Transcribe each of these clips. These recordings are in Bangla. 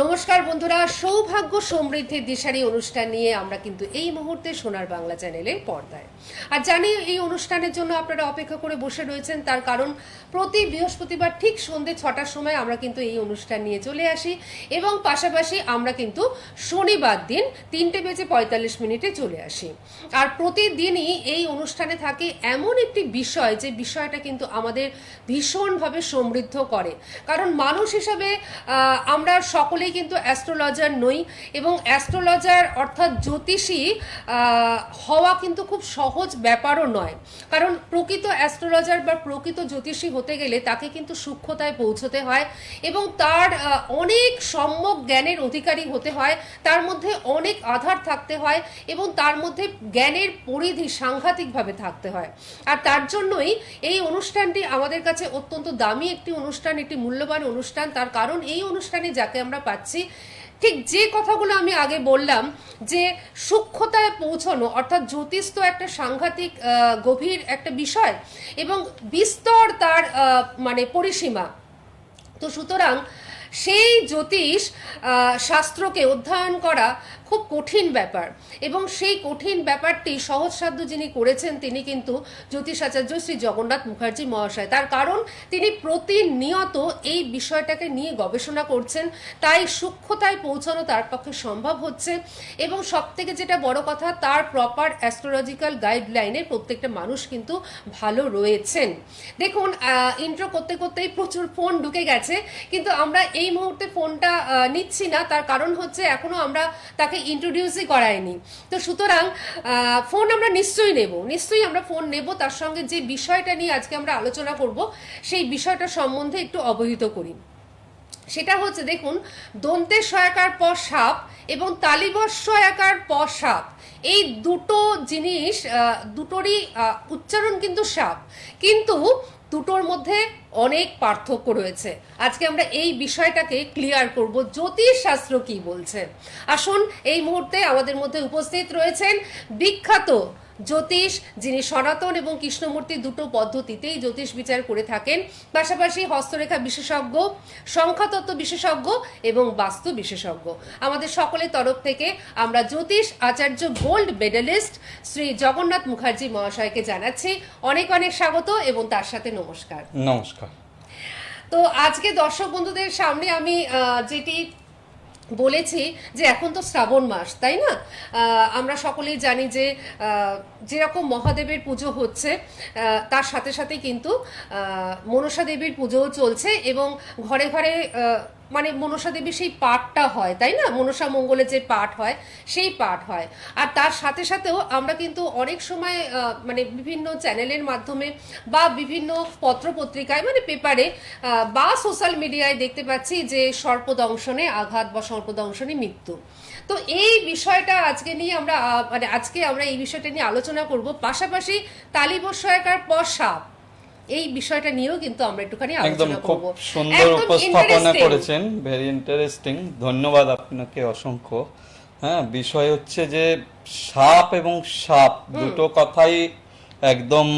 নমস্কার বন্ধুরা, সৌভাগ্য সমৃদ্ধির দিশারি অনুষ্ঠান নিয়ে আমরা কিন্তু এই মুহূর্তে সোনার বাংলা চ্যানেলের পর্দায়। আর জানি এই অনুষ্ঠানের জন্য আপনারা অপেক্ষা করে বসে রয়েছেন, তার কারণ প্রতি বৃহস্পতিবার ঠিক সন্ধ্যে 6টার সময় আমরা কিন্তু এই অনুষ্ঠান নিয়ে চলে আসি এবং পাশাপাশি আমরা কিন্তু শনিবার দিন 3:45 চলে আসি। আর প্রতিদিনই এই অনুষ্ঠানে থাকে এমন একটি বিষয়, যে বিষয়টা কিন্তু আমাদের ভীষণভাবে সমৃদ্ধ করে। কারণ মানুষ হিসাবে আমরা সকলেই কিন্তু অ্যাস্ট্রোলজার নই, এবং অ্যাস্ট্রোলজার অর্থাৎ জ্যোতিষী হওয়া কিন্তু খুব সহজ ব্যাপারও নয়। কারণ প্রকৃত অ্যাস্ট্রোলজার বা প্রকৃত জ্যোতিষী হতে গেলে তাকে কিন্তু সূক্ষ্মতায় পৌঁছতে হয় এবং তার অনেক সম্যক জ্ঞানের অধিকারী হতে হয়, তার মধ্যে অনেক আধার থাকতে হয় এবং তার মধ্যে জ্ঞানের পরিধি সাংঘাতিকভাবে থাকতে হয়। আর তার জন্যই এই অনুষ্ঠানটি আমাদের কাছে অত্যন্ত দামি একটি অনুষ্ঠান, একটি মূল্যবান অনুষ্ঠান। তার কারণ এই অনুষ্ঠানে যাকে আমরা পাচ্ছি, ঠিক যে কথাগুলো আমি আগে বললাম, যে সূক্ষ্মতায় পৌঁছানো, অর্থাৎ জ্যোতিষ তো একটা সাংঘাতিক গভীর একটা বিষয় এবং বিস্তর তার মানে পরিসীমা। তো সুতরাং সেই জ্যোতিষ শাস্ত্রকে অধ্যয়ন করা খুব কঠিন ব্যাপার, এবং সেই কঠিন ব্যাপারটি সহজসাধ্য যিনি করেছেন তিনি কিন্তু জ্যোতিষাচার্য শ্রী জগন্নাথ মুখার্জি মহাশয়। তার কারণ তিনি প্রতিনিয়ত এই বিষয়টাকে নিয়ে গবেষণা করছেন, তাই সূক্ষ্মতায় পৌঁছানো তার পক্ষে সম্ভব হচ্ছে। এবং সবথেকে যেটা বড় কথা, তার প্রপার অ্যাস্ট্রোলজিক্যাল গাইডলাইনে প্রত্যেকটা মানুষ কিন্তু ভালো রয়েছেন। দেখুন, ইন্ট্রো করতে করতেই প্রচুর ফোন ঢুকে গেছে, কিন্তু আমরা এই মুহূর্তে ফোনটা নিচ্ছি না। তার কারণ হচ্ছে এখনো আমরা তাকে ইন্ট্রোডিউসই করায়নি। তো সুতরাং ফোন আমরা নিশ্চয়ই আমরা ফোন নেব। তার সঙ্গে যে বিষয়টা নিয়ে আজকে আমরা আলোচনা করব সেই বিষয়টা সম্বন্ধে একটু অবহিত করি। সেটা হচ্ছে, দেখুন, দন্তের সয়াকার প সাপ এবং তালিবস্য সয়াকার প সাপ, এই দুটো জিনিস দুটোরই উচ্চারণ কিন্তু সাপ, কিন্তু দুটোর মধ্যে অনেক পার্থক্য রয়েছে। আজকে আমরা এই বিষয়টাকে ক্লিয়ার করব, জ্যোতিষ শাস্ত্র কি বলছে। আসুন, এই মুহূর্তে আমাদের মধ্যে উপস্থিত রয়েছেন বিখ্যাত জ্যোতিষ, যিনি সনাতন এবং কৃষ্ণমূর্তি দুটো পদ্ধতিতেই জ্যোতিষ বিচার করে থাকেন, পাশাপাশি হস্তরেখা বিশেষজ্ঞ, সংখ্যাতত্ত্ব বিশেষজ্ঞ এবং বাস্তু বিশেষজ্ঞ। আমাদের সকলের তরফ থেকে আমরা জ্যোতিষ আচার্য গোল্ড মেডেলিস্ট শ্রী জগন্নাথ মুখার্জি মহাশয়কে জানাচ্ছি অনেক অনেক স্বাগত এবং তার সাথে নমস্কার। নমস্কার। তো আজকে দর্শক বন্ধুদের সামনে আমি যেটি বলেছি, যে এখন তো শ্রাবণ মাস, তাই না? আমরা সকলেই জানি যে যেরকম মহাদেবের পুজো হচ্ছে, তার সাথে সাথে কিন্তু মনসা দেবীর পুজোও চলছে এবং ঘরে ঘরে মানে মনসা দেবীর সেই পাঠটা হয়, তাই না? মনসা মঙ্গলের যে পাঠ হয় সেই পাঠ হয়। আর তার সাথে সাথেও আমরা কিন্তু অনেক সময় মানে বিভিন্ন চ্যানেলের মাধ্যমে বা বিভিন্ন পত্রপত্রিকায় মানে পেপারে বা সোশ্যাল মিডিয়ায় দেখতে পাচ্ছি যে সর্পদংশনে আঘাত বা সর্পদংশনে মৃত্যু। তো এই বিষয়টা আজকে নিয়ে আমরা মানে আজকে আমরা এই বিষয়টা নিয়ে আলোচনা করব, পাশাপাশি তালিবস্যকার প সাপ, এই বিষয়টা নিয়েও কিন্তু আমরা একটুখানি আলোচনা করব। খুব সুন্দর উপস্থাপনা করেছেন, ভেরি ইন্টারেস্টিং, ধন্যবাদ আপনাকে অসংখ্য। হ্যাঁ, বিষয় হচ্ছে যে সাপ এবং সাপ দুটো কথাই একদম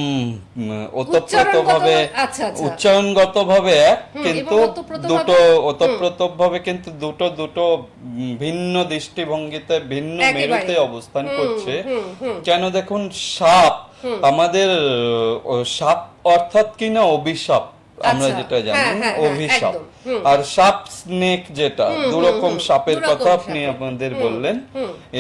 উচ্চারণগতভাবে এক, কিন্তু দুটো ওতপ্রোতভাবে কিন্তু দুটো ভিন্ন দৃষ্টিভঙ্গিতে ভিন্ন মেরুতে অবস্থান করছে। কেন, দেখুন, সাপ আমাদের সাপ অর্থাৎ কিনা অভিশাপ, আমরা যেটা জানি অভিশাপ, আর সাপ স্নেক, যেটা দুরকম সাপের কথা আপনি আমাদের বললেন।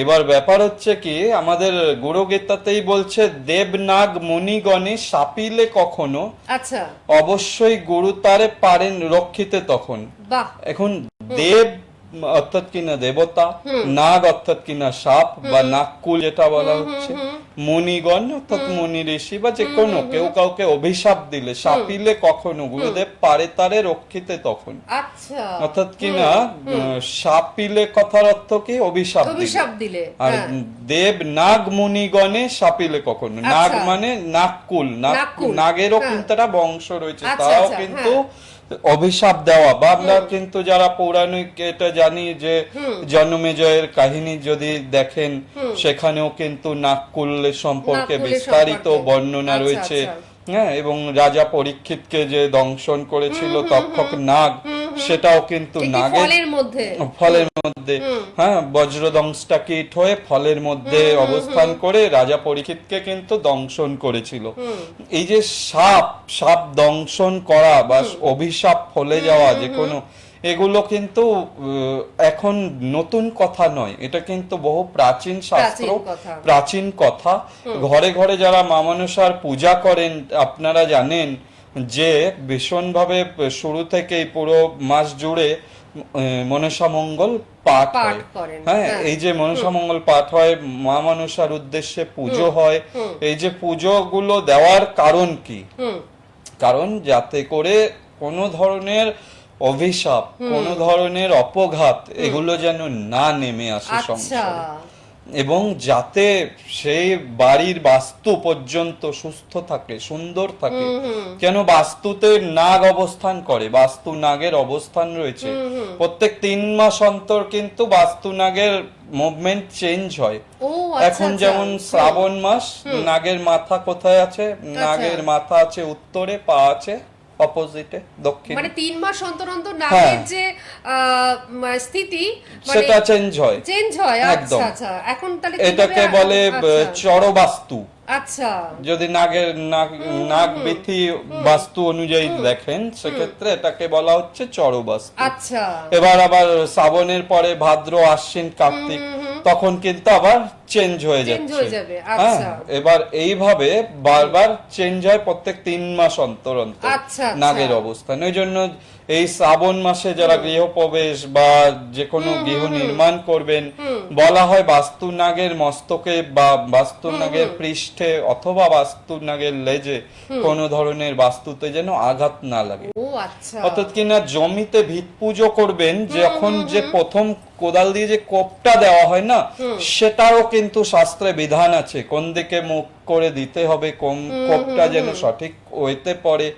এবার ব্যাপার হচ্ছে কি, আমাদের গুরুগীতাতেই বলছে, দেবনাগ মুনিগণে সাপিলে কখনো, আচ্ছা, অবশ্যই গুরু তারে পারেন রক্ষিতে তখন। এখন দেব অর্থাৎ কিনা দেবতা, নাগ অর্থাৎ কিনা সাপ বা নাগকুল যেটা বলা হচ্ছে, মুনিগণ অর্থাৎ মুনি ঋষি বা যে কোনো কেউ কাউকে অভিশাপ দিলে, সাপিলে কখনো গুরুদেব পারে তারে রক্ষিতে তখন। অর্থাৎ কিনা সাপিলে কথার অর্থ কি, অভিশাপ দিলে। আর দেব নাগ মুনিগণে সাপিলে কখনো, নাগ মানে নাগকুল, নাগেরও কিন্তু একটা বংশ রয়েছে, তারাও কিন্তু অভিশাপ দেওয়া। বা আমরা কিন্তু যারা পৌরাণিক এটা জানি যে জন্মেজয়ের কাহিনী যদি দেখেন, সেখানেও কিন্তু নাগকুলের সম্পর্কে বিস্তারিত বর্ণনা রয়েছে। হ্যাঁ, এবং রাজা পরীক্ষিতকে যে দংশন করেছিল তক্ষক নাগ, সেটাও কিন্তু একটি নাগের ফলের মধ্যে হ্যাঁ বজ্রদংশটা কীট হয়ে ফলের মধ্যে অবস্থান করে রাজা পরীক্ষিতকে কিন্তু দংশন করেছিল। এই যে সাপ দংশন করা বা অভিশাপ ফলে যাওয়া যে কোনো, এগুলো কিন্তু এখন নতুন কথা নয়, এটা কিন্তু বহু প্রাচীন শাস্ত্র, প্রাচীন কথা। ঘরে ঘরে যারা মা মনসার পূজা করেন আপনারা জানেন যে ভীষণভাবে শুরু থেকে পুরো মাস জুড়ে মনসা মঙ্গল পাঠ হয়। হ্যাঁ, এই যে মনসা মঙ্গল পাঠ হয়, মা মনসার উদ্দেশ্যে পুজো হয়। এই যে পুজোগুলো দেওয়ার কারণ কি? কারণ যাতে করে কোনো ধরনের অভিশাপ, কোনো ধরনের অপঘাত এগুলো যেন না নেমে আসে সংসারে, এবং যাতে সেই বাড়ির বাস্তু পর্যন্ত সুস্থ থাকে, সুন্দর থাকে। কেন বাস্তুতে নাগ অবস্থান করে, বাস্তু নাগের অবস্থান রয়েছে। প্রত্যেক 3 মাস অন্তর কিন্তু বাস্তু নাগের মুভমেন্ট চেঞ্জ হয়। এখন যেমন শ্রাবণ মাস, নাগের মাথা কোথায় আছে? নাগের মাথা আছে উত্তরে, পা আছে অপোজিটে দক্ষিণে। মানে 3 মাস অন্তর অন্তর নাগের যে স্থিতি সেটা চেঞ্জ হয়। আচ্ছা আচ্ছা, এখন তাহলে এটাকে বলে চরবাস্তু। আচ্ছা, যদি নাগ বিথি বাস্তু অনুযায়ী দেখেন সেক্ষেত্রে এটাকে বলা হচ্ছে চরবাস্তু। আচ্ছা, এবার আবার শ্রাবণের পরে ভাদ্র, আশ্বিন, কার্তিক, তখন কিন্তু আবার চেঞ্জ হয়ে যাবে। আচ্ছা, এবার এইভাবে বারবার চেঞ্জ হয় প্রত্যেক 3 মাস অন্তর অন্তর নাগের অবস্থান। ওই জন্য এই শ্রাবণ মাসে যারা গৃহপ্রবেশ বা যে কোনো গৃহ নির্মাণ করবেন, বলা হয় বাস্তু নাগের মস্তকে বা বাস্তু নাগের পৃষ্ঠে অথবা বাস্তু নাগের লেজে কোনো ধরনের বাস্তুতে যেন আঘাত না লাগে। অর্থাৎ কিনা জমিতে ভিত পুজো করবেন, যখন যে প্রথম কোদাল দিয়ে যে কোপটা দেওয়া হয় না, সেটারও কিন্তু শাস্ত্রে বিধান আছে কোন দিকে মুখ করে দিতে হবে, কোন কোপটা যেন সঠিক ওইতে পড়ে।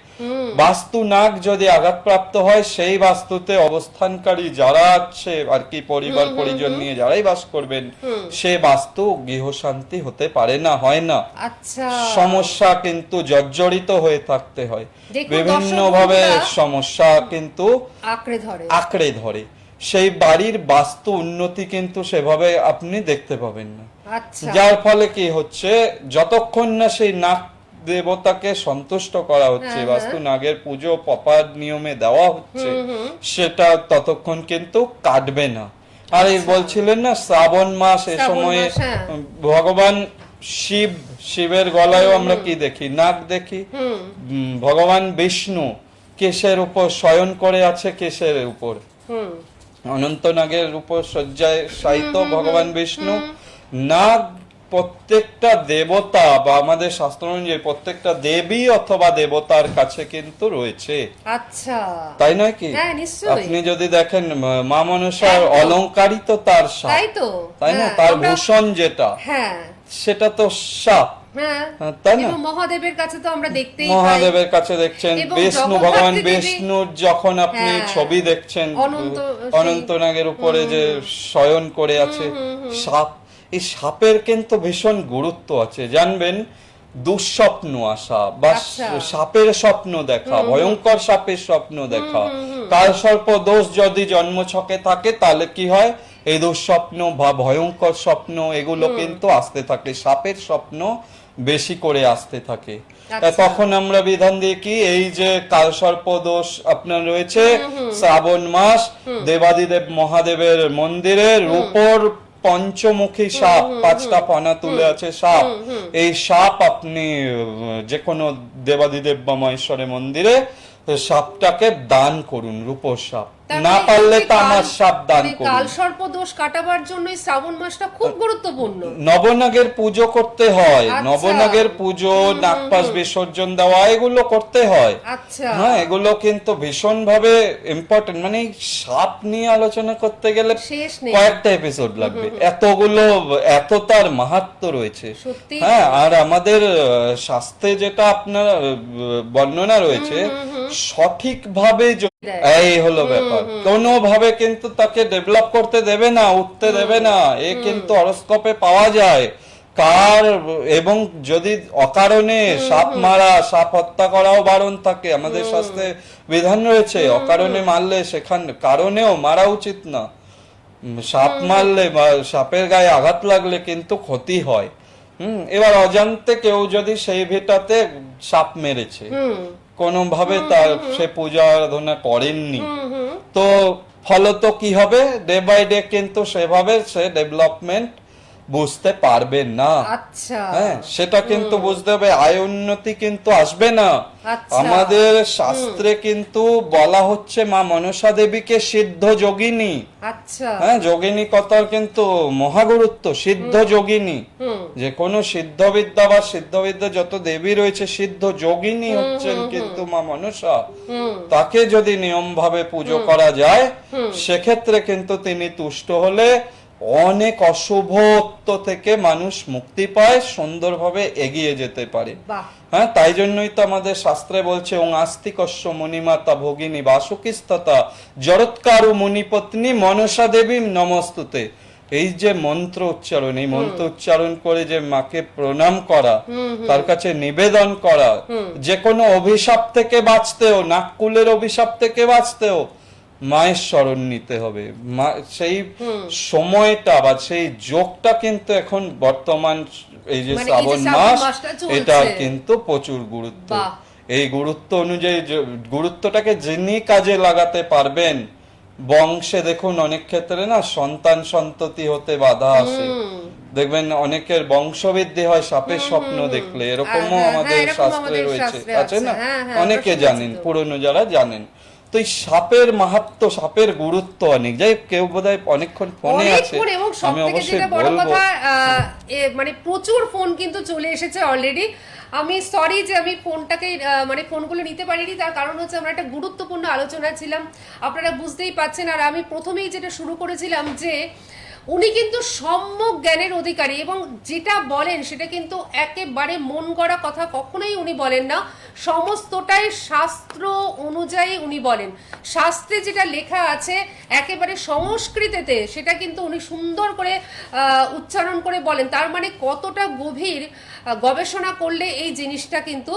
বাস্তু নাগ যদি আঘাতপ্রাপ্ত হয়, সেই বাস্তুতে অবস্থানকারী যারা আছে আর কি, পরিবার পরিজন নিয়ে যারাই বাস করবেন, সে বাস্তু গৃহশান্তি হতে পারে না, হয় না। সমস্যা কিন্তু জর্জরিত হয়ে থাকতে হয়, বিভিন্ন ভাবে সমস্যা কিন্তু আঁকড়ে ধরে। সেই বাড়ির বাস্তু উন্নতি কিন্তু সেভাবে আপনি দেখতে পাবেন না। যার ফলে কি হচ্ছে, যতক্ষণ না সেই নাগ দেবতাকে সন্তুষ্ট করা হচ্ছে, বাস্তু নাগের পুজো প্রপার নিয়মে দেওয়া হচ্ছে, সেটা ততক্ষণ কিন্তু কাটবে না। আর এই বলছিলেন না শ্রাবণ মাস, এ সময়ে ভগবান শিবের গলায়ও আমরা কি দেখি? নাগ দেখি। ভগবান বিষ্ণু কেশের উপর শয়ন করে আছে, কেশের উপর অনন্ত নাগের উপর শয্যায় শায়িত ভগবান বিষ্ণু। নাগ প্রত্যেকটা দেবতা বা আমাদের শাস্ত্র অনুযায়ী প্রত্যেকটা দেবী অথবা দেবতার কাছে কিন্তু রয়েছে। আচ্ছা, তাই নয় কি? আপনি যদি দেখেন মা মনসার অলংকারিত তার সাপ, তাই না? তার ভূষণ যেটা, সেটা তো সাপ। মহাদেবের কাছে তো আমরা দেখতেই, মহাদেবের কাছে দেখছেন, বিষ্ণু, ভগবান বিষ্ণুর যখন আপনি ছবি দেখছেন, অনন্ত নাগের উপরে যে শয়ন করে আছে সাপ, এই সাপের কিন্তু ভীষণ গুরুত্ব আছে। জানবেন, দুঃস্বপ্ন আসা বা সাপের স্বপ্ন দেখা, ভয়ঙ্কর সাপের স্বপ্ন দেখা, কালসর্প দোষ যদি জন্মছকে থাকে, তাহলে কি হয়? এই দুঃস্বপ্ন বা ভয়ঙ্কর স্বপ্ন এগুলো কিন্তু আসতে থাকে, সাপের স্বপ্ন বেশি করে আসতে থাকে। তখন আমরা বিধান দিই কি, এই যে কালসর্প দোষ আপনার রয়েছে, শ্রাবণ মাস, দেবাদিদেব মহাদেবের মন্দিরে রূপোর পঞ্চমুখী সাপ, 5টা পানা তুলে আছে সাপ, এই সাপ আপনি যে কোনো দেবাদিদেব বা মহেশ্বরের মন্দিরে সাপটাকে দান করুন, রূপোর সাপ। না পারলে তামার সাপ দান করুন। কালসর্প দোষ কাটাবার জন্য শ্রাবণ মাসটা খুব গুরুত্বপূর্ণ। নবনাগের পুজো করতে হয়, নবনাগের পুজো, নাগপাশ বিসর্জন দেওয়া, এগুলো করতে হয়। হ্যাঁ, এগুলো কিন্তু ভীষণ ভাবে ইম্পর্টেন্ট। মানে সাপ নিয়ে আলোচনা করতে গেলে কয়েকটা এপিসোড লাগবে, এত তার মাহাত্ম্য রয়েছে। হ্যাঁ, আর আমাদের শাস্ত্রে যেটা আপনার বর্ণনা রয়েছে, সঠিকভাবে এই হলো ব্যাপার। কোনোভাবে কিন্তু তাকে ডেভেলপ করতে দেবে না, উঠতে দেবে না। এ কিন্তু হরোস্কোপে পাওয়া যায়, কার, এবং যদি অকারণে সাপ মারা, সাপ হত্যা করাও বারণ থাকে, আমাদের শাস্ত্রে বিধান রয়েছে অকারণে মারলে সেখান কারণেও মারা উচিত না। সাপ মারলে বা সাপের গায়ে আঘাত লাগলে কিন্তু ক্ষতি হয়। এবার অজান্তে কেউ যদি সেই ভিটাতে সাপ মেরেছে, কোনোভাবে তার সে পূজা আরাধনা করেননি, তো ফলত কি হবে, ডে বাই ডে কিন্তু সেভাবে সে ডেভেলপমেন্ট বুঝতে পারবে না। আচ্ছা, হ্যাঁ, সেটা কিন্তু বুঝতে হবে, আয় উন্নতি কিন্তু আসবে না। আচ্ছা। আমাদের শাস্ত্রে কিন্তু বলা হচ্ছে মা মনসা দেবীকে সিদ্ধ যোগিনী। আচ্ছা, হ্যাঁ, যোগিনী কথার কিন্তু মহাগুরুত্ব, সিদ্ধ যোগিনী। যে কোনো সিদ্ধবিদ্যা বা সিদ্ধবিদ্যা যত দেবী রয়েছে, সিদ্ধ যোগিনী হচ্ছেন কিন্তু মা মনসা। তাকে যদি নিয়ম ভাবে পুজো করা যায়, সেক্ষেত্রে কিন্তু তিনি তুষ্ট হলে অনেক অশুভত্ব থেকে মানুষ মুক্তি পায়, সুন্দরভাবে এগিয়ে যেতে পারে। বাহ, হ্যাঁ, তাই জন্যই তো আমাদের শাস্ত্রে বলছে ওং আস্তিকস্য মুনিমাতা ভগিনী বাসুকিস্ততা জরৎকারু মুনিপত্নী মনসা দেবী নমস্তুতে। এই যে মন্ত্র উচ্চারণ, এই মন্ত্র উচ্চারণ করে যে মাকে প্রণাম করা, তার কাছে নিবেদন করা, যে কোনো অভিশাপ থেকে বাঁচতেও, নাককুলের অভিশাপ থেকে বাঁচতেও মায়ের শরণ নিতে হবে। সেই সময়টা বা সেই যোগটা কিন্তু এখন বর্তমান এই যে মানে শ্রাবণ মাস, এটা চলছে। কিন্তু প্রচুর গুরুত্ব। বাহ। এই গুরুত্ব অনুযায়ী গুরুত্বটাকে যিনি কাজে লাগাতে পারবেন, বংশে দেখুন অনেক ক্ষেত্রে না সন্তান সন্ততি হতে বাধা আসে, দেখবেন অনেকের বংশবৃদ্ধি হয় সাপের স্বপ্ন দেখলে, এরকমও আমাদের শাস্ত্রে রয়েছে, আছে না? অনেকে জানেন, পুরনো যারা জানেন। তো এই সাপের মাহাত্ম্য, সাপের গুরুত্ব অনেক। যাই কেউ বোধহয় অনেকক্ষণ ফোনে আছে, এবং আমি অবশ্যই বড় বলবো। কথা, মানে প্রচুর ফোন কিন্তু চলে এসেছে অলরেডি। আমি সরি যে আমি ফোনটাকে মানে ফোনগুলো নিতে পারিনি, তার কারণ হচ্ছে আমরা একটা গুরুত্বপূর্ণ আলোচনা ছিলাম, আপনারা বুঝতেই পাচ্ছেন। আর আমি প্রথমেই যেটা শুরু করেছিলাম যে উনি কিন্তু সম্যক জ্ঞানের অধিকারী, এবং যেটা বলেন সেটা কিন্তু একেবারে মন গড়া কথা কখনোই উনি বলেন না, সমস্তটাই শাস্ত্র অনুযায়ী উনি বলেন। শাস্ত্রে যেটা লেখা আছে একেবারে সংস্কৃতেতে, সেটা কিন্তু উনি সুন্দর করে উচ্চারণ করে বলেন। তার মানে কতটা গভীর গবেষণা করলে এই জিনিসটা কিন্তু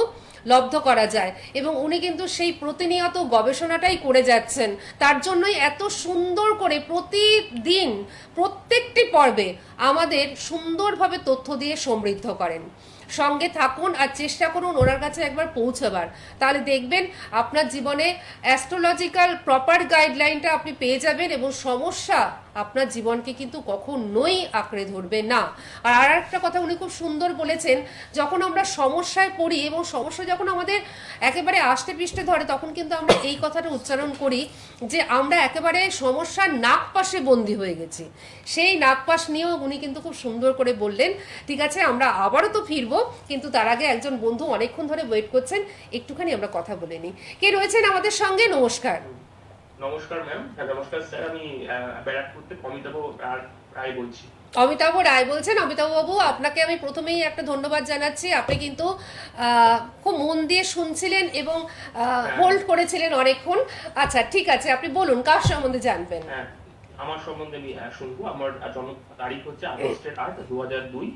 লব্ধ করা যায়, এবং উনি কিন্তু সেই প্রতিনিয়ত গবেষণাটাই করে যাচ্ছেন। তার জন্যই এত সুন্দর করে প্রতিদিন প্রত্যেকটি পর্বে আমাদের সুন্দরভাবে তথ্য দিয়ে সমৃদ্ধ করেন। সঙ্গে থাকুন আর চেষ্টা করুন ওনার কাছে একবার পৌঁছাবার, তাহলে দেখবেন আপনার জীবনে অ্যাস্ট্রোলজিক্যাল প্রপার গাইডলাইনটা আপনি পেয়ে যাবেন, এবং সমস্যা আপনার জীবনকে কিন্তু কখনোই আঁকড়ে ধরবে না। আর একটা কথা উনি খুব সুন্দর বলেছেন, যখন আমরা সমস্যায় পড়ি এবং সমস্যা যখন আমাদের একেবারে আষ্টে পৃষ্ঠে ধরে, তখন কিন্তু আমরা এই কথাটা উচ্চারণ করি যে আমরা একেবারে সমস্যার নাক পাশে বন্দী হয়ে গেছি। সেই নাক পাশ নিয়েও উনি কিন্তু খুব সুন্দর করে বললেন। ঠিক আছে, আমরা আবারও তো ফিরবো, কিন্তু তার আগে একজন বন্ধু অনেকক্ষণ ধরে ওয়েট করছেন, একটুখানি আমরা কথা বলে নিই। কে রয়েছেন আমাদের সঙ্গে? নমস্কার। নমস্কার ম্যাম। হ্যাঁ নমস্কার স্যার, আমি ব্যারাকপুর থেকে অমিতাভ রায় বলছি। অমিতাভ রায় বলছেন? অমিতাভ বাবু, আপনাকে আমি প্রথমেই একটা ধন্যবাদ জানাচ্ছি। আপনি কিন্তু খুব মন দিয়ে শুনছিলেন এবং হোল্ড করেছিলেন অনেকক্ষণ। আচ্ছা ঠিক আছে, আপনি বলুন কার সম্বন্ধে জানবেন? হ্যাঁ, আমার সম্বন্ধে আমি শুনবো। আমার জন্ম তারিখ হচ্ছে আগস্টের 8, 2002।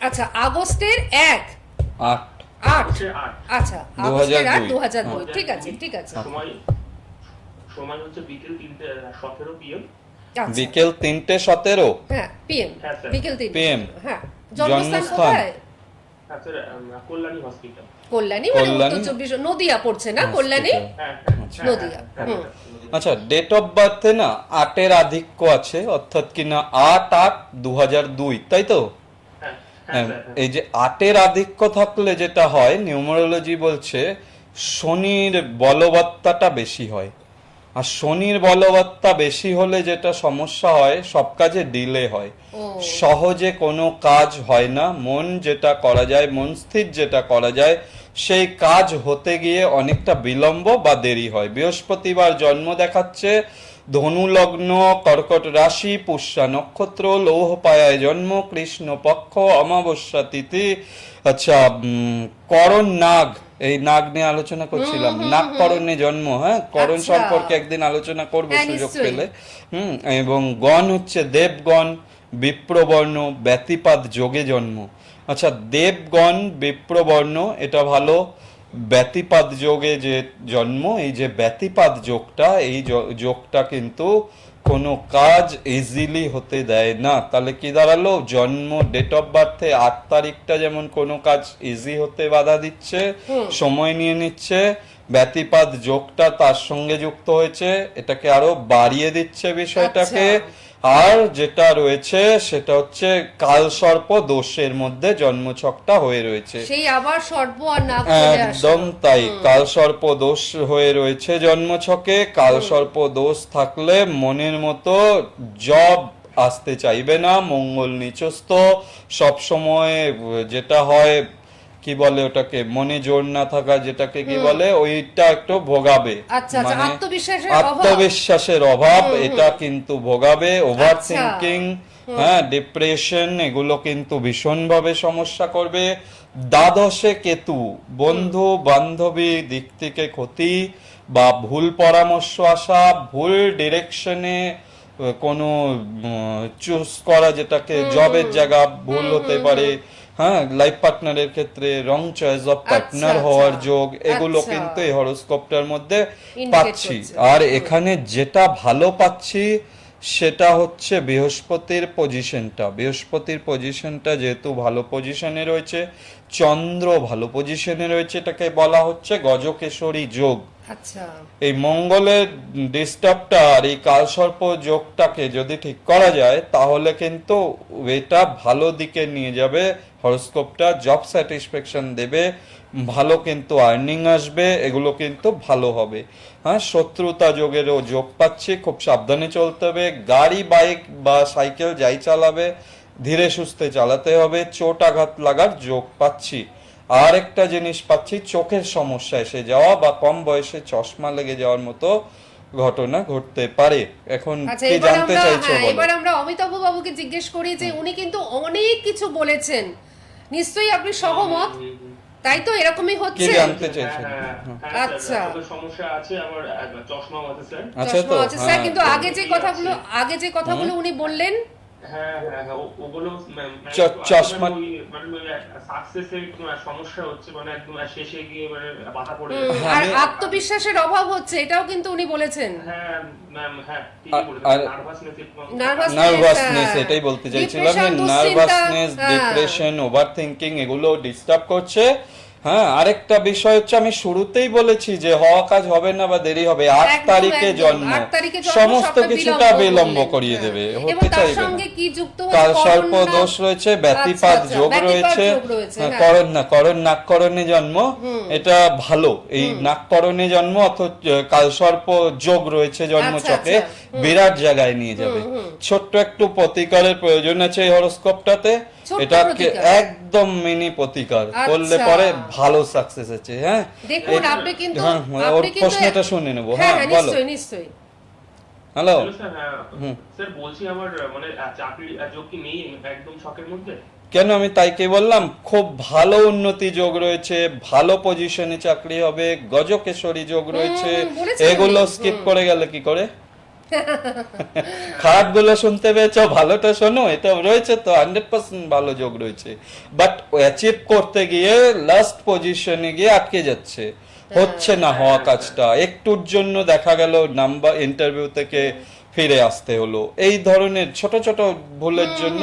আচ্ছা, আগস্টের 1, 8 আচ্ছা, আগস্টের 8, 2002। ঠিক আছে, ঠিক আছে। সময় হচ্ছে বিকেল 3:17 PM। বিকেল 3:17? হ্যাঁ, PM, হ্যাঁ স্যার, বিকেল 3 PM। হ্যাঁ, জন্মস্থান জন্মস্থান? কোথায়? হ্যাঁ স্যার, কল্যাণী হসপিটাল। কল্যাণী, মানে কল্যাণী? উত্তর 24 নদিয়া পড়ছে না? কল্যাণী, হ্যাঁ নদিয়া। আচ্ছা, ডেট অফ বার্থে না 8-এর আধিক্য আছে, অর্থাৎ কিনা 8/8/2002, তাই তো? এই যে 8-এর আধিক্য থাকলে যেটা হয়, নিউমারোলজি বলছে শনির বলবত্তাটা বেশি হয়। আর শনির বলবত্তা বেশি হলে যেটা সমস্যা হয়, সব কাজে ডিলে হয়, সহজে কোনো কাজ হয় না। মন যেটা করা যায়, মন স্থির যেটা করা যায়, সেই কাজ হতে গিয়ে অনেকটা বিলম্ব বা দেরি হয়। বৃহস্পতিবার জন্ম দেখাচ্ছে, ধনু লগ্ন, কর্কট রাশি, পুষ্যা নক্ষত্র, লৌহ পায়ায় জন্ম, কৃষ্ণ পক্ষ, অমাবস্যা তিথি। আচ্ছা, করণ নাগ, এই নাগ নিয়ে আলোচনা করছিলাম, নাগকরণে জন্ম। হ্যাঁ, করণ সম্পর্কে একদিন আলোচনা করবো সুযোগ পেলে। এবং গণ হচ্ছে দেবগণ, বিপ্রবর্ণ ব্যতিপাত যোগে জন্ম। আচ্ছা, দেবগণ বিপ্রবর্ণ এটা ভালো, ব্যতিপাত যোগে যে জন্ম, এই যে ব্যতিপাত যোগটা, এই যোগটা কিন্তু কোনো কাজ ইজিলি হতে দেয় না। তাহলে কি দাঁড়ালো, জন্ম ডেট অফ বার্থে 8 তারিখটা যেমন কোনো কাজ ইজি হতে বাধা দিচ্ছে, সময় নিয়ে নিচ্ছে, ব্যতিপাত যোগটা তার সঙ্গে যুক্ত হয়েছে, এটাকে আরো বাড়িয়ে দিচ্ছে বিষয়টাকে। আর যেটা রয়েছে সেটা হচ্ছে কালসর্প দোষের মধ্যে জন্মছকটা হয়ে রয়েছে, সেই আবার সর্প আর নাগ একদম তাই, কালসর্প দোষ হয়ে রয়েছে জন্মছকে। কালসর্প দোষ থাকলে মনের মতো জব আসতে চাইবে না, মঙ্গল নিচস্থ, সব সময় যেটা হয় কি বলে ওটাকে, মনে জোর না থাকা যেটাকে কি বলে, ওইটা একটু ভোগাবে। মানে আত্মবিশ্বাসের অভাব, এটা কিন্তু ভোগাবে। ওভার থিঙ্কিং, হ্যাঁ, ডিপ্রেশন, এগুলো কিন্তু ভীষণভাবে সমস্যা করবে। দ্বাদশে কেতু, বন্ধু বান্ধবী দিক থেকে ক্ষতি বা ভুল পরামর্শ আসা, ভুল ডিরেকশনে কোনো চুজ করা, যেটাকে জবের জায়গা ভুল হতে পারে, হ্যাঁ, লাইফ পার্টনারের ক্ষেত্রে রং চয়েস অফ পার্টনার হওয়ার যোগ, এগুলো কিন্তু এই হরোস্কোপটার মধ্যে পাচ্ছি। আর এখানে যেটা ভালো পাচ্ছি সেটা হচ্ছে বৃহস্পতির পজিশনটা। বৃহস্পতির পজিশনটা যেহেতু ভালো পজিশনে রয়েছে, চন্দ্র ভালো পজিশনে রয়েছে, এটাকে বলা হচ্ছে গজকেশরী যোগ। আচ্ছা, এই মঙ্গলের ডিস্টার্বটা আর এই কালসর্প যোগটাকে যদি ঠিক করা যায় তাহলে কিন্তু এটা ভালো দিকে নিয়ে যাবে হরোস্কোপটা, জব স্যাটিসফ্যাকশন দেবে, ভালো কিন্তু আর্নিং আসবে, এগুলো কিন্তু ভালো হবে। হ্যাঁ, শত্রুতা যোগেরও যোগ পাচ্ছি, খুব সাবধানে চলতে হবে। গাড়ি বাইক বা সাইকেল যাই চালাবে ধীরে সুস্থে চালাতে হবে, চোট আঘাত লাগার যোগ পাচ্ছি। আর একটা জিনিস পাচ্ছি, চোখের সমস্যা এসে যাওয়া বা কম বয়সে চশমা লেগে যাওয়ার মতো ঘটনা ঘটতে পারে। এখন কি জানতে চাইছো বলো? এবার আমরা অমিতাভ বাবুকে জিজ্ঞেস করি যে উনি কিন্তু অনেক কিছু বলেছেন, নিশ্চয়ই আপনি সহমত, তাই তো? এরকমই হচ্ছে, কি জানতে চাইছেন? আচ্ছা, সমস্যা আছে, আমার চশমা আছে স্যার। আচ্ছা তো, স্যার, কিন্তু আগে যে কথাগুলো উনি বললেন, ওগুলো চশমা সাকসেসের সমস্যা হচ্ছে, মানে একদম শেষে গিয়ে মানে বাধা পড়ে আর আত্মবিশ্বাসের অভাব হচ্ছে, এটাও কিন্তু উনি বলেছেন। হ্যাঁ ম্যাম, হ্যাঁ ঠিকই বলেছেন, নার্ভাসনেস, এটাই বলতে চাইছিলাম, নার্ভাসনেস, ডিপ্রেশন, ওভার থিঙ্কিং, এগুলো ডিস্টার্ব করছে। হ্যাঁ, আরেকটা বিষয় হচ্ছে, আমি শুরুতেই বলেছি যে হওয়া কাজ হবে না বা দেরি হবে, 8 তারিখে জন্ম, সমস্ত কিছুটা বিলম্ব করিয়ে দেবে। হতে চাইবে না। কালসর্প দোষ রয়েছে, ব্যতিপাত যোগ রয়েছে, নাককরণে জন্ম, এটা ভালো। এই নাককরণে জন্ম অথচ কালসর্প যোগ রয়েছে জন্মচক্রে, বিরাট জায়গায় নিয়ে যাবে। ছোট্ট একটু প্রতিকারের প্রয়োজন আছে এই হরোস্কোপটাতে, এটাকে একদম মিনি প্রতিকার করলে পরে ভালো সাকসেস আছে। হ্যাঁ, দেখুন, আপনি কিন্তু ওর প্রশ্নটা শুনে নেব। হ্যাঁ, বলো। নিশ্চয়ই। হ্যালো স্যার, বলছি আমার মানে চাকরি যোগ কি নেই একদম শখের মধ্যে? কেন, আমি তাই কে বললাম, খুব ভালো উন্নতি যোগ রয়েছে, ভালো পজিশনে চাকরি হবে, গজকেশরী যোগ রয়েছে, এগুলো স্কিপ করে গেলে কি করে? খারাপ গুলো শুনতে পেয়েছো, ভালোটা শোনো, এটা রয়েছে তো 100% ভালো যোগ রয়েছে, বাট অ্যাচিভ করতে গিয়ে লাস্ট পজিশনে গিয়ে আটকে যাচ্ছে, হচ্ছে না হওয়া কাজটা, একটুর জন্য দেখা গেল নাম্বার ইন্টারভিউ থেকে ফিরে আসতে হলো, এই ধরনের ছোট ছোট ভুলের জন্য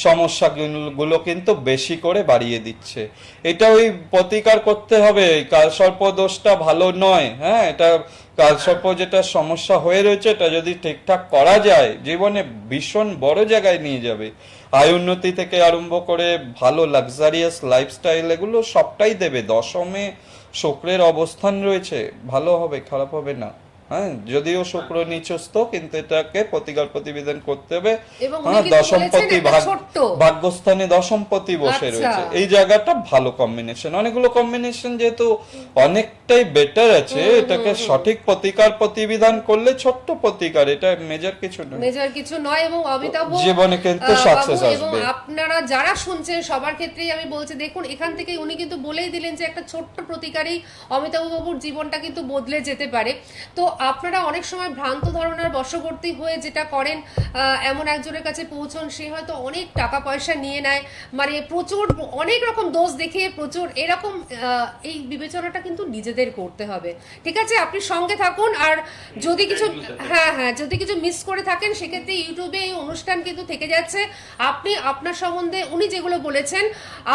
সমস্যাগুলো কিন্তু বেশি করে বাড়িয়ে দিচ্ছে। এটা ওই প্রতিকার করতে হবে, কালসর্প দোষটা ভালো নয়। হ্যাঁ, এটা কালসর্প যেটা সমস্যা হয়ে রয়েছে, এটা যদি ঠিকঠাক করা যায় জীবনে ভীষণ বড় জায়গায় নিয়ে যাবে। আয় উন্নতি থেকে আরম্ভ করে ভালো লাক্সারিয়াস লাইফস্টাইল, এগুলো সবটাই দেবে। দশমে শুক্রের অবস্থান রয়েছে, ভালো হবে, খারাপ হবে না। হ্যাঁ, যদিও শুক্র নিচস্থ, কিন্তু এটাকে প্রতিকার প্রতিবিধান করতে হবে। হ্যাঁ, দশমপতি ভাগ্যস্থানে দশমপতি বসে রয়েছে, এই জায়গাটা ভালো কম্বিনেশন। অনেকগুলো কম্বিনেশন যেহেতু অনেকটাই বেটার আছে, এটাকে সঠিক প্রতিকার প্রতিবিধান করলে, ছোট্ট প্রতিকার, এটা মেজর কিছু নয়, এবং অমিতাভ জীবনে কিন্তু সাকসেস আসবে। আপনারা যারা শুনছেন সবার ক্ষেত্রেই আমি বলছি, দেখুন, এখান থেকে উনি কিন্তু বলেই দিলেন যে একটা ছোট্ট প্রতিকারই অমিতাভ বাবুর জীবনটা কিন্তু বদলে যেতে পারে। তো আপনারা অনেক সময় ভ্রান্ত ধারণার বশবর্তী হয়ে যেটা করেন, এমন একজনের কাছে পৌঁছন, সে হয়তো অনেক টাকা পয়সা নিয়ে নেয়, মানে প্রচুর অনেক রকম দোষ দেখিয়ে প্রচুর এরকম, এই বিবেচনাটা কিন্তু নিজেদের করতে হবে। ঠিক আছে, আপনি সঙ্গে থাকুন। আর যদি কিছু যদি কিছু মিস করে থাকেন সেক্ষেত্রে ইউটিউবে এই অনুষ্ঠান কিন্তু থেকে যাচ্ছে, আপনি আপনার সম্বন্ধে উনি যেগুলো বলেছেন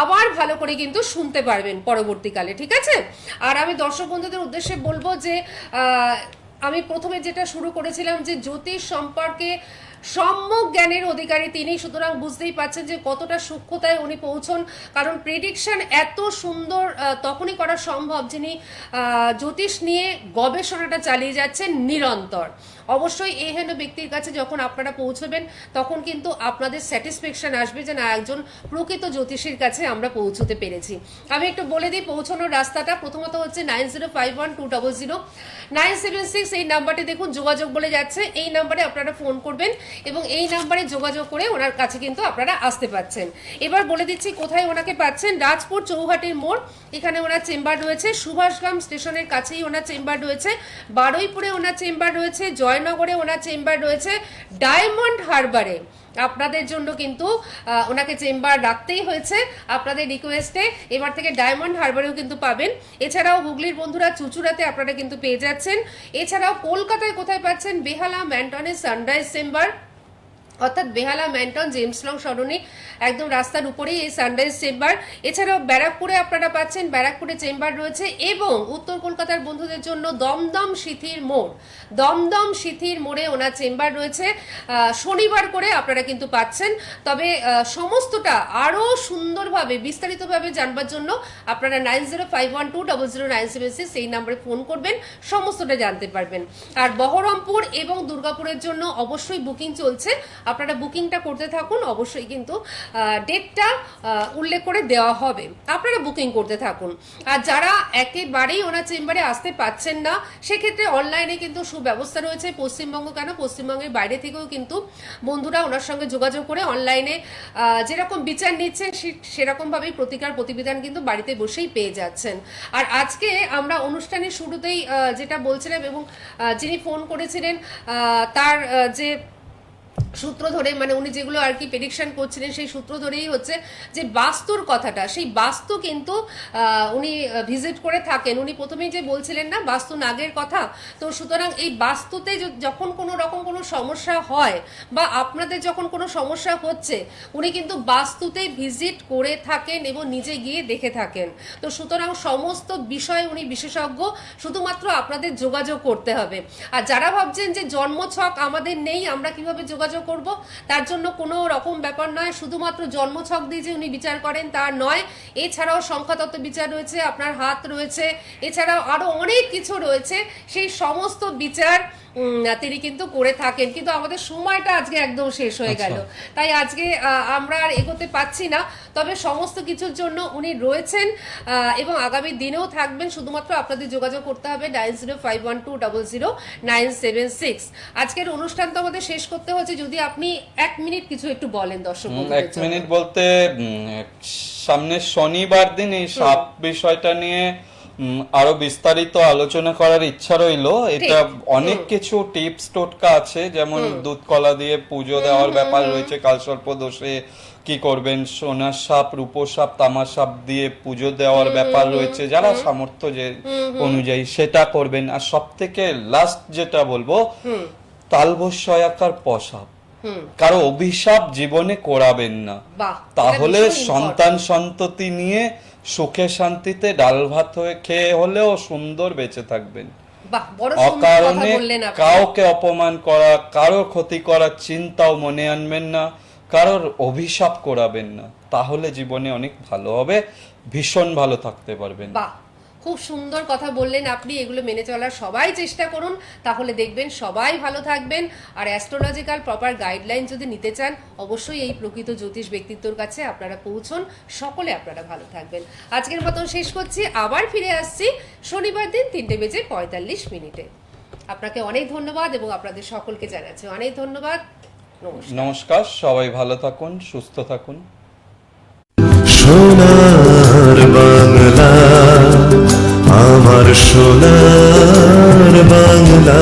আবার ভালো করে কিন্তু শুনতে পারবেন পরবর্তীকালে। ঠিক আছে, আর আমি দর্শক বন্ধুদের উদ্দেশ্যে বলবো যে আমি প্রথমে যেটা শুরু করেছিলাম যে জ্যোতিষ সম্পর্কে সম্যক জ্ঞানের অধিকারী তিনি, সুতরাং বুঝতেই পারছেন যে কতটা সূক্ষ্মতায় উনি পৌঁছন। কারণ প্রেডিকশন এত সুন্দর তখনই করা সম্ভব যিনি জ্যোতিষ নিয়ে গবেষণাটা চালিয়ে যাচ্ছেন নিরন্তর। অবশ্যই এই হেন ব্যক্তির কাছে যখন আপনারা পৌঁছবেন তখন কিন্তু আপনাদের স্যাটিসফ্যাকশন আসবে যে না, একজন প্রকৃত জ্যোতিষীর কাছে আমরা পৌঁছতে পেরেছি। আমি একটু বলে দিই পৌঁছানোর রাস্তাটা। প্রথমত হচ্ছে 9051200976 এই নাম্বারটি দেখুন যোগাযোগ বলে যাচ্ছে, এই নাম্বারে আপনারা ফোন করবেন এবং এই নাম্বারে যোগাযোগ করে ওনার কাছে কিন্তু আপনারা আসতে পাচ্ছেন। এবার বলে দিচ্ছি কোথায় ওনাকে পাচ্ছেন। রাজপুর চৌহাটির মোড়, এখানে ওনার চেম্বার রয়েছে। সুভাষগ্রাম স্টেশনের কাছেই ওনার চেম্বার রয়েছে। বারুইপুরে ওনার চেম্বার রয়েছে। জয়নগরে ওনার চেম্বার রয়েছে। ডায়মন্ড হারবারে আপনাদের জন্য কিন্তু ওনাকে চেম্বার রাখতেই হয়েছে আপনাদের রিকোয়েস্টে। এবার থেকে ডায়মন্ড হারবারেও কিন্তু পাবেন। এছাড়াও হুগলির বন্ধুরা চুচুড়াতে আপনারা কিন্তু পেয়ে যাচ্ছেন। এছাড়াও কলকাতায় কোথায় পাচ্ছেন, বেহালা ম্যান্টনের সানরাইজ চেম্বার, অর্থাৎ বেহালা ম্যান্টন জেমস লং সরণি একদম রাস্তার উপরেই এই সানরাইজ চেম্বার। এছাড়াও ব্যারাকপুরে আপনারা পাচ্ছেন, ব্যারাকপুরে চেম্বার রয়েছে। এবং উত্তর কলকাতার বন্ধুদের জন্য দমদম সিথির মোড়, দমদম সিথির মোড়ে ওনার চেম্বার রয়েছে। শনিবার করে আপনারা কিন্তু পাচ্ছেন। তবে সমস্তটা আরও সুন্দরভাবে বিস্তারিতভাবে জানবার জন্য আপনারা 9051200976 এই নাম্বারে ফোন করবেন, সমস্তটা জানতে পারবেন। আর বহরমপুর এবং দুর্গাপুরের জন্য অবশ্যই বুকিং চলছে, আপনারা বুকিংটা করতে থাকুন। অবশ্যই কিন্তু ডেটটা উল্লেখ করে দেওয়া হবে, আপনারা বুকিং করতে থাকুন। আর যারা একেবারেই ওনার চেম্বারে আসতে পাচ্ছেন না সেক্ষেত্রে অনলাইনে কিন্তু সুব্যবস্থা রয়েছে। পশ্চিমবঙ্গ কেন, পশ্চিমবঙ্গের বাইরে থেকেও কিন্তু বন্ধুরা ওনার সঙ্গে যোগাযোগ করে অনলাইনে যেরকম বিচার নিচ্ছেন সেরকমভাবেই প্রতিকার প্রতিবিধান কিন্তু বাড়িতে বসেই পেয়ে যাচ্ছেন। আর আজকে আমরা অনুষ্ঠানের শুরুতেই যেটা বলছিলাম এবং যিনি ফোন করেছিলেন তার যে সূত্র ধরে, মানে উনি যেগুলো আর কি প্রেডিকশন করছিলেন সেই সূত্র ধরেই হচ্ছে যে বাস্তুর কথাটা, সেই বাস্তু কিন্তু উনি ভিজিট করে থাকেন। উনি প্রথমেই যে বলছিলেন না বাস্তু নাগের কথা, তো সুতরাং এই বাস্তুতে যখন কোনো রকম কোনো সমস্যা হয় বা আপনাদের যখন কোনো সমস্যা হচ্ছে উনি কিন্তু বাস্তুতে ভিজিট করে থাকেন এবং নিজে গিয়ে দেখে থাকেন। তো সুতরাং সমস্ত বিষয়ে উনি বিশেষজ্ঞ, শুধুমাত্র আপনাদের যোগাযোগ করতে হবে। আর যারা ভাবছেন যে জন্মছক আমাদের নেই, আমরা কিভাবে যোগাযোগ করব, তার জন্য কোনো রকম ব্যাপার নয়। শুধুমাত্র জন্মছক দিয়ে যে উনি বিচার করেন তা নয়, এছাড়াও সংখ্যাতত্ত্ব বিচার রয়েছে, আপনার হাত রয়েছে, এছাড়াও আরো অনেক কিছু রয়েছে। সেই সমস্ত বিচার তিনি কিন্তু করে থাকেন। কিন্তু আমাদের সময়টা আজকে একদম শেষ হয়ে গেল, তাই আজকে আমরা আর এগোতে পাচ্ছি না। তবে সমস্ত কিছুর জন্য উনি রয়েছেন এবং আগামী দিনেও থাকবেন। শুধুমাত্র আপনাদের যোগাযোগ করতে হবে 9051200976। আজকের অনুষ্ঠান তো আমাদের শেষ করতে হচ্ছে, যদি আপনি 1 মিনিট কিছু একটু বলেন দর্শক। 1 মিনিট বলতে সামনে শনিবার দিন এই সাপ বিষয়টা নিয়ে আরো বিস্তারিত আলোচনা করার ইচ্ছা রইলো। এটা অনেক কিছু টিপস টোটকা আছে, যেমন দুধ কলা দিয়ে পুজো দেওয়ার ব্যাপার রয়েছে, কালসর্প দোষে কি করবেন, সোনার সাপ, রূপোর সাপ, তামার সাপ দিয়ে পুজো দেওয়ার ব্যাপার রয়েছে, যারা সামর্থ্য যে অনুযায়ী সেটা করবেন। আর সব থেকে লাস্ট যেটা বলবো, তালবস্যয়াকার পসাপ, কারো অভিশাপ জীবনে করাবেন না, তাহলে সন্তান সন্ততি নিয়ে সুখে শান্তিতে ডাল ভাত হয়ে খেয়ে হলেও সুন্দর বেঁচে থাকবেন। অকারণে কাউকে অপমান করা, কারো ক্ষতি করার চিন্তাও মনে আনবেন না, কারোর অভিশাপ করাবেন না, তাহলে জীবনে অনেক ভালো হবে, ভীষণ ভালো থাকতে পারবেন। খুব সুন্দর কথা বললেন আপনি, এগুলো মেনে চলার সবাই চেষ্টা করুন, তাহলে দেখবেন সবাই ভালো থাকবেন। আর অ্যাস্ট্রোলজিক্যাল প্রপার গাইডলাইন যদি নিতে চান অবশ্যই এই প্রকৃত জ্যোতিষ ব্যক্তিত্বর কাছে আপনারা পৌঁছন, সকলে আপনারা ভালো থাকবেন। আজকের মতন শেষ করছি, আবার ফিরে আসছি শনিবার দিন 3:45 আপনাকে অনেক ধন্যবাদ এবং আপনাদের সকলকে জানাচ্ছি অনেক ধন্যবাদ। নমস্কার, সবাই ভালো থাকুন, সুস্থ থাকুন। সোনার বাংলা আমার আমার সোনার বাংলা।